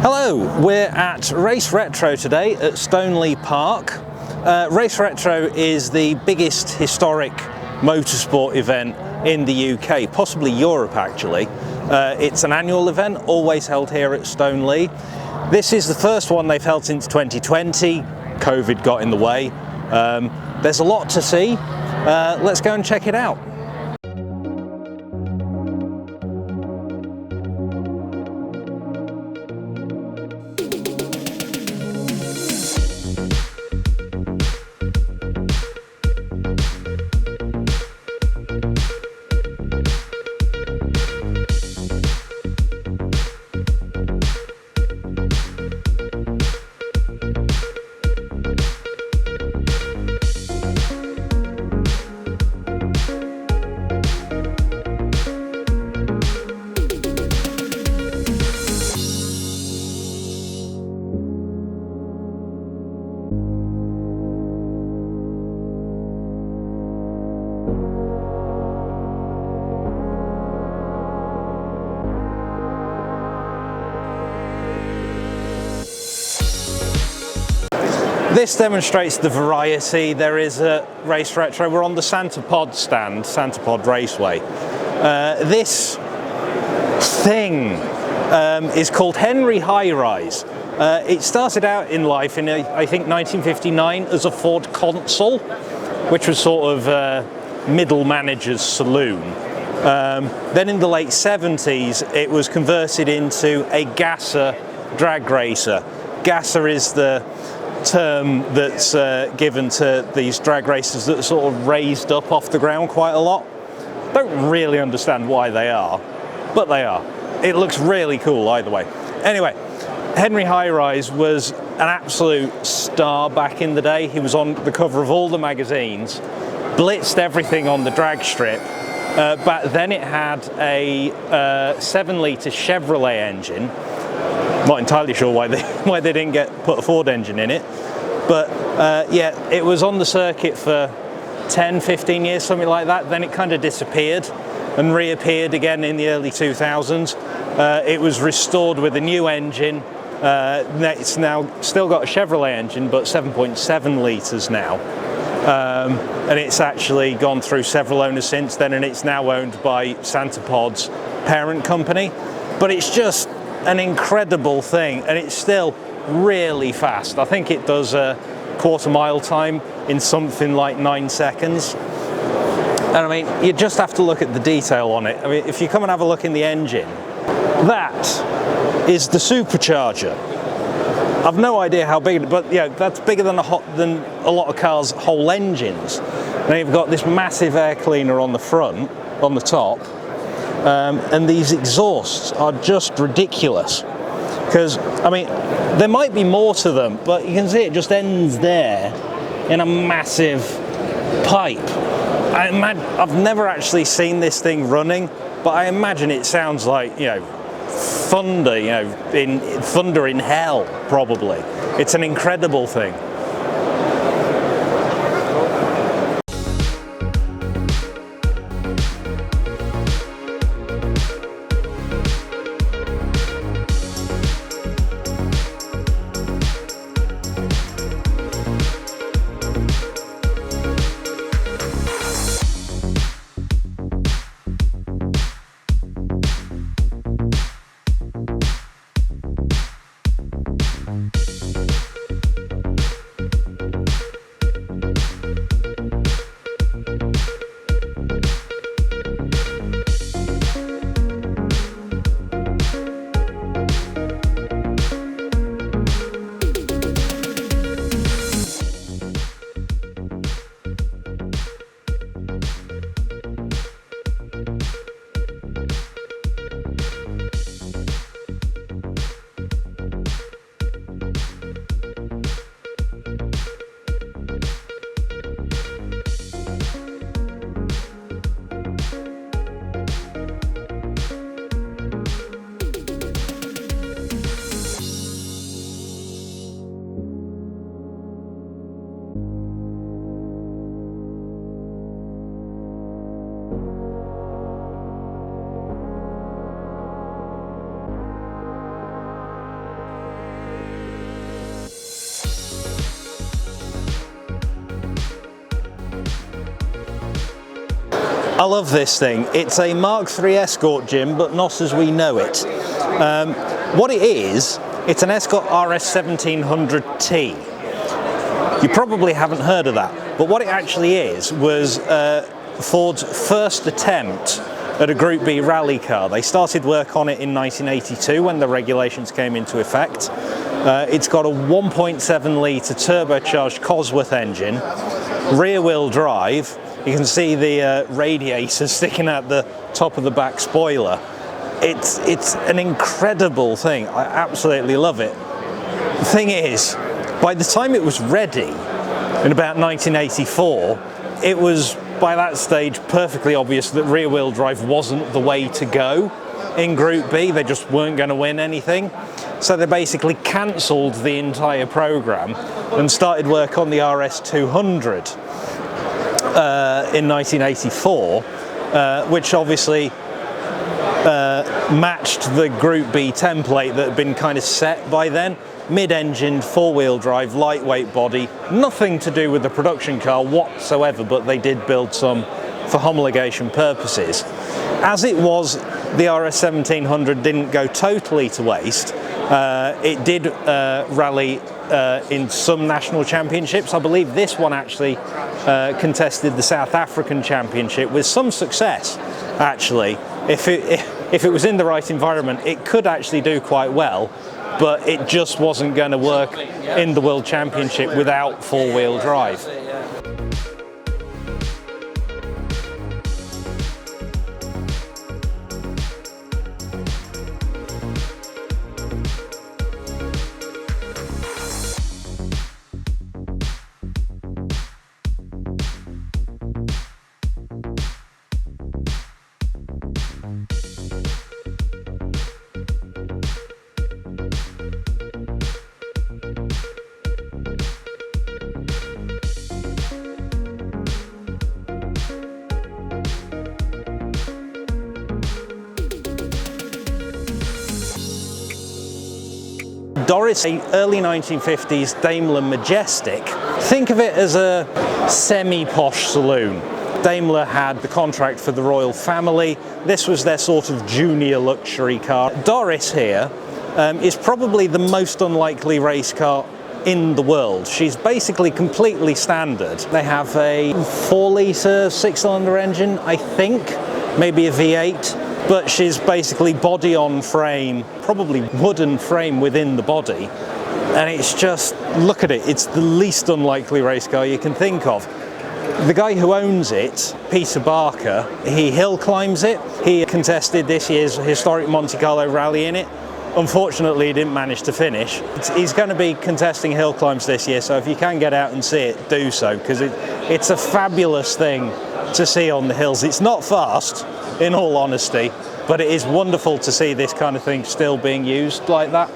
Hello, we're at Race Retro today at Stoneleigh Park. Race Retro is the biggest historic motorsport event in the UK, possibly Europe actually. It's an annual event, always held here at Stoneleigh. This is the first one they've held since 2020. COVID got in the way. There's a lot to see. Let's go and check it out. This demonstrates the variety there is at Race Retro. We're on the Santa Pod stand, Santa Pod Raceway. This thing is called Henry High Rise. It started out in life in, I think, 1959 as a Ford Consul, which was sort of middle manager's saloon. Then in the late 70s, it was converted into a gasser drag racer. Gasser is the term that's given to these drag racers that are sort of raised up off the ground quite a lot. Don't really understand why they are, but they are. It looks really cool either way. Anyway, Henry High Rise was an absolute star back in the day. He was on the cover of all the magazines, blitzed everything on the drag strip. Back then it had a 7-litre Chevrolet engine. Not entirely sure why they didn't put a Ford engine in it, but yeah, it was on the circuit for 10-15 years, something like that. Then it kind of disappeared and reappeared again in the early 2000s. It was restored with a new engine. It's now still got a Chevrolet engine, but 7.7 litres now, and it's actually gone through several owners since then, and it's now owned by Santa Pod's parent company. But it's just an incredible thing, and it's still really fast. I think it does a quarter-mile time in something like 9 seconds. And I mean, you just have to look at the detail on it. I mean, if you come and have a look in the engine, that is the supercharger. I've no idea how big, but yeah, that's bigger than a lot of cars' whole engines. Now you've got this massive air cleaner on the front, on the top. And these exhausts are just ridiculous, because I mean there might be more to them, but you can see it just ends there in a massive pipe. I've never actually seen this thing running, but I imagine it sounds like, you know, thunder, you know, in thunder in hell probably. It's an incredible thing. I love this thing. It's a Mark III Escort, Jim, but not as we know it. What it is, it's an Escort RS 1700T. You probably haven't heard of that, but what it actually is was Ford's first attempt at a Group B rally car. They started work on it in 1982 when the regulations came into effect. It's got a 1.7 litre turbocharged Cosworth engine, rear-wheel drive. You can see the radiator sticking out the top of the back spoiler. It's an incredible thing. I absolutely love it. The thing is, by the time it was ready, in about 1984, it was by that stage perfectly obvious that rear-wheel drive wasn't the way to go in Group B. They just weren't going to win anything. So they basically cancelled the entire programme and started work on the RS 200 in 1984, which obviously matched the Group B template that had been kind of set by then. Mid-engined, four-wheel drive, lightweight body, nothing to do with the production car whatsoever, but they did build some for homologation purposes. As it was, the RS 1700 didn't go totally to waste. It did rally in some national championships. I believe this one actually contested the South African Championship with some success, actually. If it was in the right environment, it could actually do quite well, but it just wasn't going to work in the World Championship without four-wheel drive. Doris, a early 1950s Daimler Majestic. Think of it as a semi-posh saloon. Daimler had the contract for the royal family. This was their sort of junior luxury car. Doris here is probably the most unlikely race car in the world. She's basically completely standard. They have a 4-litre 6-cylinder engine, I think, maybe a V8. But she's basically body on frame, probably wooden frame within the body. And it's just, look at it, it's the least unlikely race car you can think of. The guy who owns it, Peter Barker, he hill climbs it. He contested this year's historic Monte Carlo rally in it. Unfortunately, he didn't manage to finish. He's going to be contesting hill climbs this year, so if you can get out and see it, do so, because it's a fabulous thing to see on the hills. It's not fast, in all honesty, but it is wonderful to see this kind of thing still being used like that.